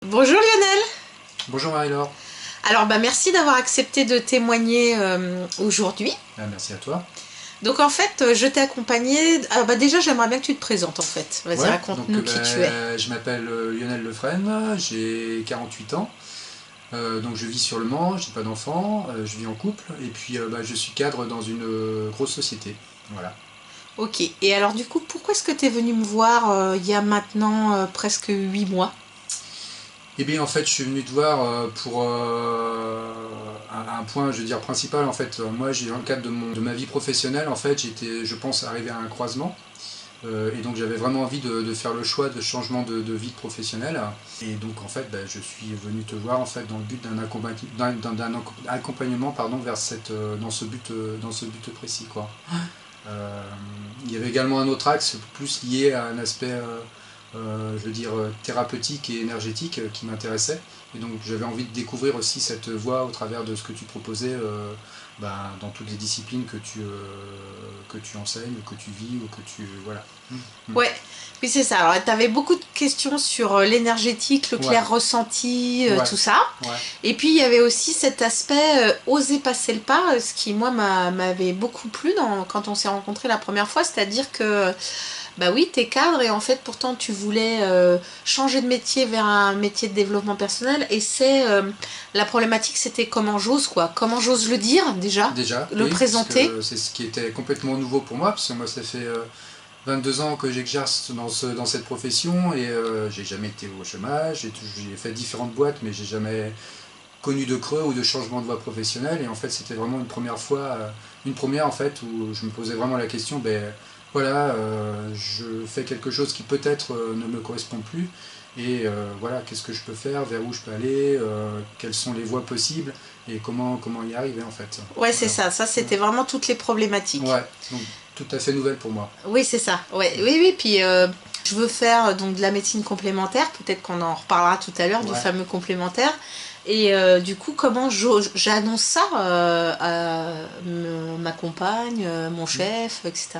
Bonjour Lionel. Bonjour Marie-Laure. Alors merci d'avoir accepté de témoigner aujourd'hui. Merci à toi. Donc en fait je t'ai accompagné. Alors déjà j'aimerais bien que tu te présentes en fait. Vas-y, Ouais, donc raconte-nous qui tu es. je m'appelle Lionel Lefresne, j'ai 48 ans. Donc je vis sur Le Mans, j'ai pas d'enfant, je vis en couple et puis je suis cadre dans une grosse société. Voilà. Ok, et alors du coup pourquoi est-ce que tu es venu me voir il y a maintenant presque 8 mois? Et bien en fait je suis venu te voir pour un point je veux dire principal en fait. Moi j'ai dans le cadre de ma vie professionnelle en fait j'étais je pense arrivé à un croisement. Et donc j'avais vraiment envie de faire le choix de changement de vie professionnelle. Et donc en fait je suis venu te voir en fait dans le but d'un accompagnement pardon, vers dans ce but précis quoi. Il y avait également un autre axe plus lié à un aspect je veux dire thérapeutique et énergétique qui m'intéressait. Et donc j'avais envie de découvrir aussi cette voie au travers de ce que tu proposais dans toutes les disciplines que tu enseignes, que tu vis ou que tu... Voilà. Ouais, oui c'est ça. Alors tu avais beaucoup de questions sur l'énergétique, le clair ressenti, Ouais. tout ça. Ouais. Et puis il y avait aussi cet aspect oser passer le pas, ce qui moi m'avait beaucoup plu quand on s'est rencontrés la première fois, c'est-à-dire que bah oui, t'es cadre et en fait pourtant tu voulais changer de métier vers un métier de développement personnel et la problématique c'était comment j'ose quoi, comment j'ose le dire déjà, le Oui, présenter. parce que c'est ce qui était complètement nouveau pour moi, parce que moi ça fait 22 ans que j'exerce dans cette profession et j'ai jamais été au chômage, j'ai fait différentes boîtes mais j'ai jamais connu de creux ou de changement de voie professionnelle et en fait c'était vraiment une première en fait où je me posais vraiment la question, voilà, je fais quelque chose qui peut-être ne me correspond plus et voilà, qu'est-ce que je peux faire, vers où je peux aller, quelles sont les voies possibles et comment y arriver en fait. Ouais, c'est ça c'était vraiment toutes les problématiques. Ouais, donc tout à fait nouvelle pour moi. Oui, c'est ça. Ouais, oui, puis je veux faire donc de la médecine complémentaire, peut-être qu'on en reparlera tout à l'heure du fameux complémentaire. Et du coup, comment j'annonce ça à ma compagne, mon chef, etc.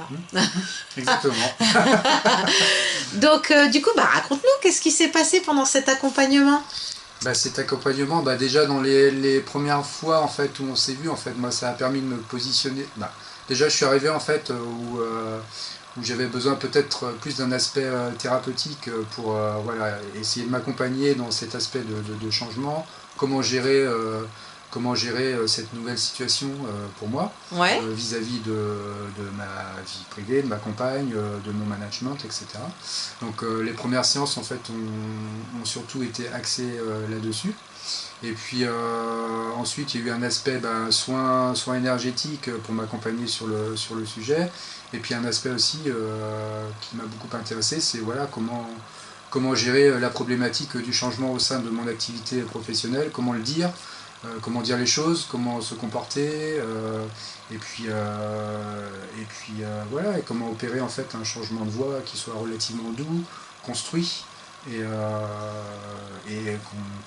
Exactement. Donc, du coup, raconte-nous, qu'est-ce qui s'est passé pendant cet accompagnement? Cet accompagnement, déjà dans les premières fois en fait où on s'est vu, en fait, moi ça a permis de me positionner. Déjà, je suis arrivé en fait où j'avais besoin peut-être plus d'un aspect thérapeutique pour voilà, essayer de m'accompagner dans cet aspect de changement, comment gérer cette nouvelle situation pour moi vis-à-vis de ma vie privée, de ma compagne, de mon management, etc. Donc les premières séances en fait ont surtout été axées là-dessus. Et puis ensuite il y a eu un aspect soin énergétique pour m'accompagner sur le sujet. Et puis un aspect aussi qui m'a beaucoup intéressé, c'est voilà, comment gérer la problématique du changement au sein de mon activité professionnelle, comment le dire, comment dire les choses, comment se comporter, et puis voilà, et comment opérer en fait un changement de voie qui soit relativement doux, construit, et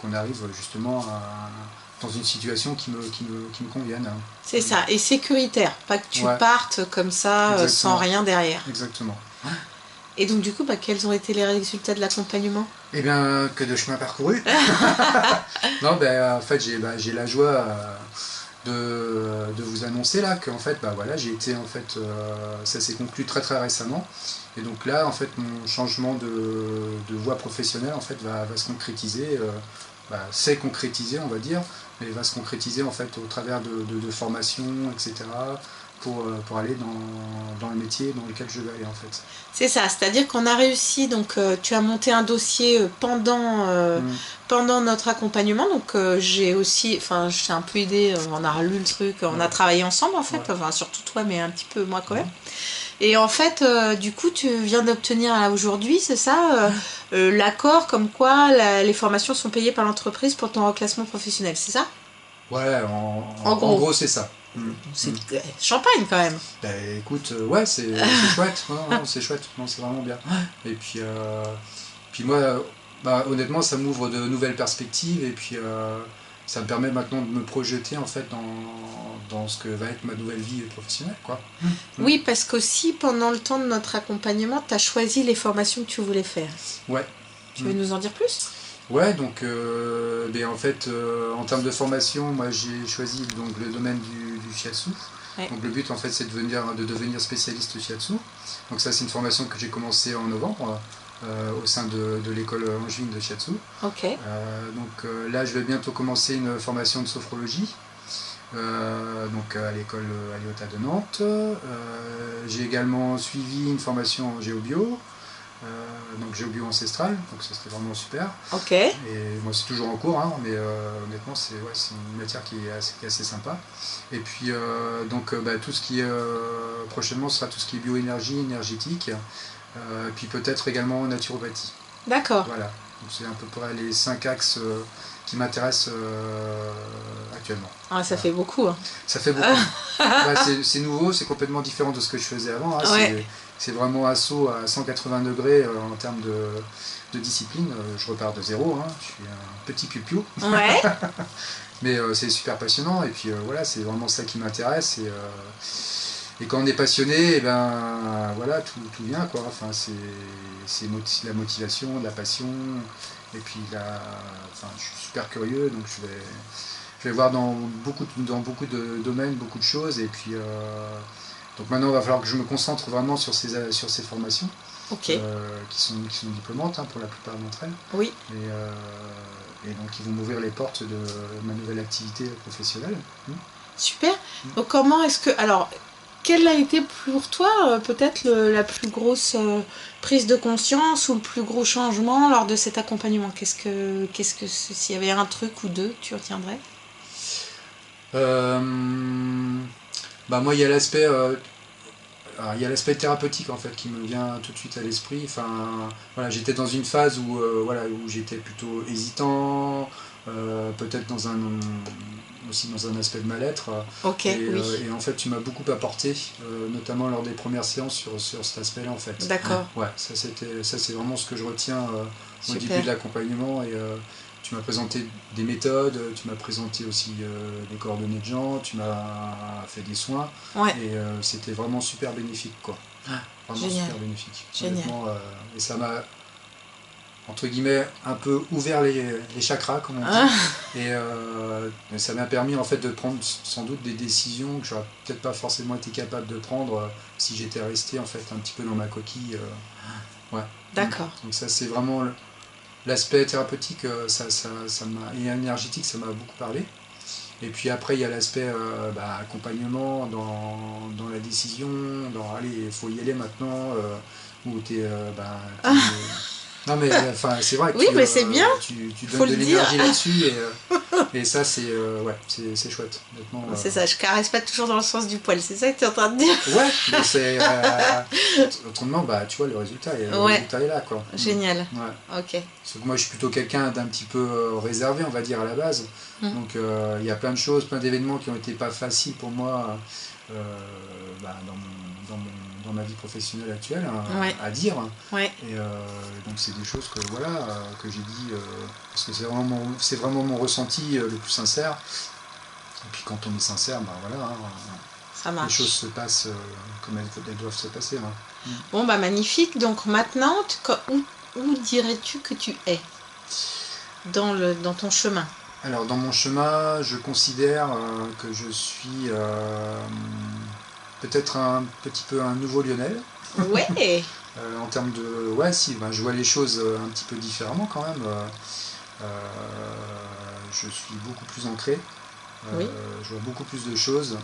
qu'on arrive justement dans une situation qui me convienne. C'est ça, et sécuritaire, pas que tu partes comme ça sans rien derrière. Exactement. Et donc du coup, quels ont été les résultats de l'accompagnement? Eh bien, que de chemin parcouru. Non, en fait, j'ai la joie de vous annoncer là que en fait, voilà, j'ai été en fait, ça s'est conclu très très récemment. Et donc là, en fait, mon changement de voie professionnelle en fait va se concrétiser, s'est concrétisé, on va dire, mais va se concrétiser en fait au travers de formations, etc. Pour aller dans le métier dans lequel je vais aller en fait. C'est ça, c'est-à-dire qu'on a réussi, donc tu as monté un dossier pendant notre accompagnement, donc j'ai aussi, enfin je t'ai un peu aidé, on a relu le truc, on a travaillé ensemble en fait, enfin surtout toi mais un petit peu moi quand même. Et en fait, du coup, tu viens d'obtenir aujourd'hui, c'est ça, l'accord comme quoi les formations sont payées par l'entreprise pour ton reclassement professionnel, c'est ça? Ouais, en gros c'est ça. C'est champagne quand même. Écoute, ouais, c'est chouette, non, c'est chouette, non, c'est vraiment bien. Et puis moi, honnêtement, ça m'ouvre de nouvelles perspectives et puis ça me permet maintenant de me projeter en fait dans ce que va être ma nouvelle vie professionnelle, quoi. Oui, parce qu'aussi pendant le temps de notre accompagnement, tu as choisi les formations que tu voulais faire. Ouais. Tu veux nous en dire plus? Ouais, donc en fait, en termes de formation, moi j'ai choisi donc, le domaine du shiatsu. Ouais. Donc le but en fait c'est de devenir spécialiste shiatsu. Donc ça c'est une formation que j'ai commencée en novembre au sein de l'école angevine de shiatsu. Ok. Là je vais bientôt commencer une formation de sophrologie. Donc à l'école Aliota de Nantes. J'ai également suivi une formation en géobio. Donc géobio ancestral, donc ça c'était vraiment super. Ok. Et moi c'est toujours en cours, hein, mais honnêtement c'est une matière qui est assez sympa. Et puis tout ce qui prochainement sera tout ce qui est bioénergie, énergétique, puis peut-être également naturopathie. D'accord. Voilà, donc c'est à peu près les 5 axes qui m'intéressent actuellement. Ah, ça fait beaucoup. Hein. Ça fait beaucoup. C'est nouveau, c'est complètement différent de ce que je faisais avant. Hein. Ouais. C'est vraiment un saut à 180 degrés en termes de discipline. Je repars de zéro, hein. Je suis un petit piou-piou. Ouais. Mais c'est super passionnant et puis voilà, c'est vraiment ça qui m'intéresse. Et quand on est passionné, voilà, tout vient quoi. Enfin, c'est la motivation, la passion. Et puis je suis super curieux, donc je vais voir dans beaucoup de domaines, beaucoup de choses. Et puis donc maintenant, il va falloir que je me concentre vraiment sur ces formations. Okay. Qui sont diplômantes, hein, pour la plupart d'entre elles. Oui. Et donc ils vont m'ouvrir les portes de ma nouvelle activité professionnelle. Super. Donc comment est-ce que... Alors, quelle a été pour toi peut-être la plus grosse prise de conscience ou le plus gros changement lors de cet accompagnement? Qu'est-ce que s'il y avait un truc ou deux, tu retiendrais? Moi, il y a l'aspect... il y a l'aspect thérapeutique en fait qui me vient tout de suite à l'esprit. Enfin, voilà, j'étais dans une phase où j'étais plutôt hésitant, peut-être aussi dans un aspect de mal-être. Ok, et en fait, tu m'as beaucoup apporté, notamment lors des premières séances sur cet aspect-là en fait. D'accord. Ouais, ça c'est vraiment ce que je retiens au début de l'accompagnement. Et tu m'as présenté des méthodes, tu m'as présenté aussi des coordonnées de gens, tu m'as fait des soins. Ouais. Et c'était vraiment super bénéfique, quoi. Vraiment Génial. super bénéfique. Génial. Et ça m'a, entre guillemets, un peu ouvert les chakras, comme on dit. Et ça m'a permis en fait de prendre sans doute des décisions que j'aurais peut-être pas forcément été capable de prendre si j'étais resté en fait un petit peu dans ma coquille. Ouais. D'accord. Donc ça c'est vraiment l'aspect thérapeutique, et énergétique, ça m'a beaucoup parlé. Et puis après, il y a l'aspect accompagnement dans la décision, allez, il faut y aller maintenant, où t'es... Non mais c'est vrai que oui, mais c'est bien. Tu donnes de l'énergie là-dessus et ça c'est chouette. C'est ça, je caresse pas toujours dans le sens du poil, c'est ça que tu es en train de dire? Ouais, mais c'est... autrement, tu vois, le résultat est là, quoi. Génial. Ouais. Ok. Parce que moi je suis plutôt quelqu'un d'un petit peu réservé, on va dire, à la base. Donc il y a plein de choses, plein d'événements qui ont été pas faciles pour moi dans ma vie professionnelle actuelle à dire. Ouais. Et donc c'est des choses que j'ai dit parce que c'est vraiment mon ressenti le plus sincère. Et puis quand on est sincère, ça marche. Les choses se passent comme elles doivent se passer. Hein. Bon magnifique. Donc maintenant, où dirais-tu que tu es dans ton chemin? Alors dans mon chemin, je considère que je suis peut-être un petit peu un nouveau Lionel. Ouais. En termes de... Ouais, si, je vois les choses un petit peu différemment quand même. Je suis beaucoup plus ancré. Oui. Je vois beaucoup plus de choses.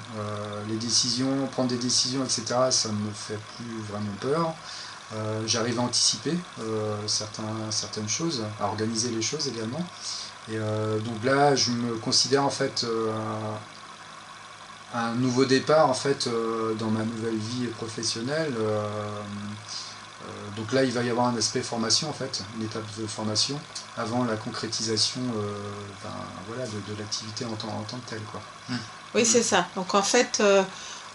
Les décisions, prendre des décisions, etc., ça ne me fait plus vraiment peur. J'arrive à anticiper certaines choses, à organiser les choses également. Et donc là, je me considère en fait un nouveau départ en fait dans ma nouvelle vie professionnelle. Donc là, il va y avoir un aspect formation en fait, une étape de formation avant la concrétisation de l'activité en tant que telle, quoi. Oui, c'est ça. Donc en fait,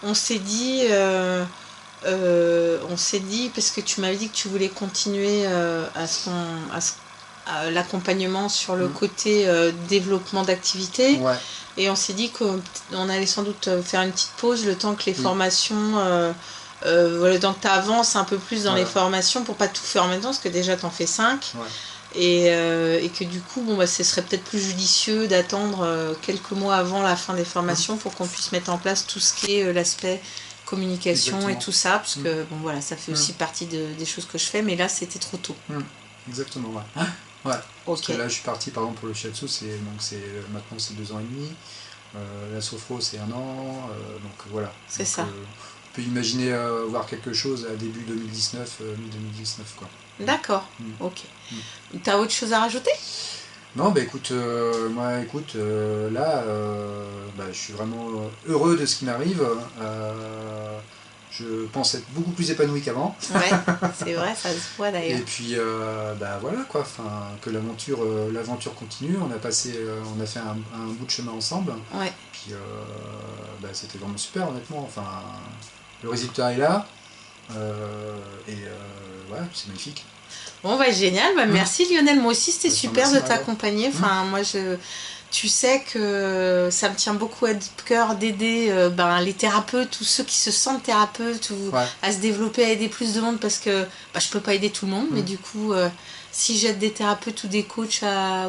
on s'est dit, parce que tu m'avais dit que tu voulais continuer à l'accompagnement sur le côté développement d'activité. Ouais. Et on s'est dit qu'on allait sans doute faire une petite pause le temps que les formations... le temps que tu avances un peu plus dans les formations pour pas tout faire en même temps, parce que déjà tu en fais 5. Ouais. et que du coup, bon, bah, ce serait peut-être plus judicieux d'attendre quelques mois avant la fin des formations pour qu'on puisse mettre en place tout ce qui est l'aspect communication Exactement. et tout ça, parce que bon, voilà, ça fait aussi partie des choses que je fais, mais là, c'était trop tôt. Exactement, ouais. Ouais. Parce Ok. que là, je suis parti, par exemple, pour le shiatsu, maintenant c'est 2 ans et demi. La sophro, c'est 1 an. Donc voilà. C'est donc, ça. on peut imaginer voir quelque chose à début 2019, mi-2019, quoi. D'accord, ok. T'as autre chose à rajouter? Non, bah écoute, là, je suis vraiment heureux de ce qui m'arrive. Je pense être beaucoup plus épanoui qu'avant. Ouais, c'est vrai, ça se voit Et d'ailleurs. puis, voilà quoi, que l'aventure continue. On a fait un bout de chemin ensemble. Ouais. Puis, c'était vraiment super, honnêtement. Enfin, le résultat est là. Voilà, c'est magnifique. Bon, bah génial, bah, merci Lionel, moi aussi c'était Bah, je t'en super de remercie, Mario. t'accompagner. Enfin, moi tu sais que ça me tient beaucoup à cœur d'aider les thérapeutes, tous ceux qui se sentent thérapeutes, ou Ouais. à se développer, à aider plus de monde, parce que je peux pas aider tout le monde, mais du coup, si j'aide des thérapeutes ou des coachs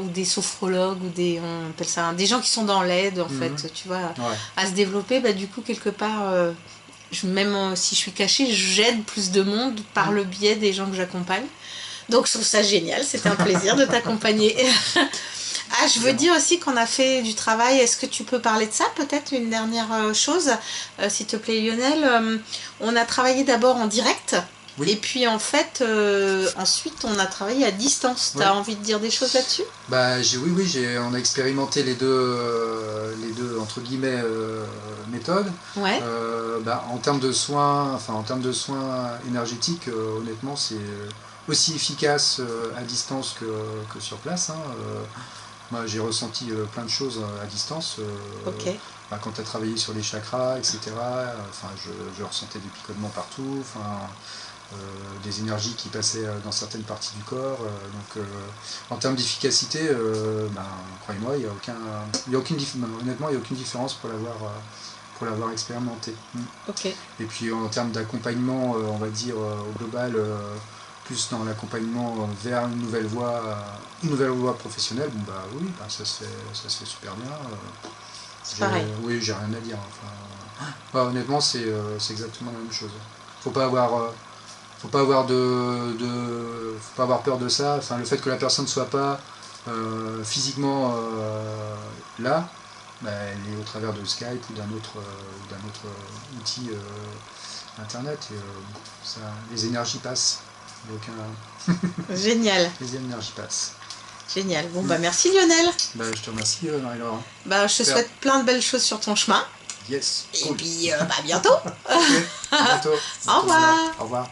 ou des sophrologues ou on appelle ça des gens qui sont dans l'aide en fait, tu vois, Ouais. à se développer, bah du coup quelque part, même si je suis cachée, j'aide plus de monde par le biais des gens que j'accompagne. Donc je trouve ça génial, c'était un plaisir de t'accompagner. Ah, je veux dire aussi qu'on a fait du travail. Est-ce que tu peux parler de ça, peut-être une dernière chose, s'il te plaît, Lionel? On a travaillé d'abord en direct. Oui. Et puis en fait, ensuite on a travaillé à distance. T'as envie de dire des choses là-dessus? On a expérimenté les deux entre guillemets méthodes. Ouais. En termes de soins, énergétiques, honnêtement, c'est aussi efficace à distance que sur place. Moi, j'ai ressenti plein de choses à distance. Ok. Quand tu as travaillé sur les chakras, etc. Je ressentais des picotements partout. Des énergies qui passaient dans certaines parties du corps. En termes d'efficacité, croyez-moi, honnêtement, il n'y a aucune différence pour l'avoir expérimenté. Ok. Et puis en termes d'accompagnement, on va dire au global, plus dans l'accompagnement vers une nouvelle voie professionnelle, ça se fait super bien. C'est pareil. Oui, j'ai rien à dire. Honnêtement, c'est exactement la même chose. Faut pas avoir peur de ça. Le fait que la personne ne soit pas physiquement là, elle est au travers de Skype ou d'un autre outil internet. Les énergies passent. Génial. Les énergies passent. Génial. Bon, merci Lionel. Je te remercie, Marie-Laure. Je te souhaite plein de belles choses sur ton chemin. Yes. Cool. Et puis, bientôt. Okay. À bientôt. Au revoir. Au revoir.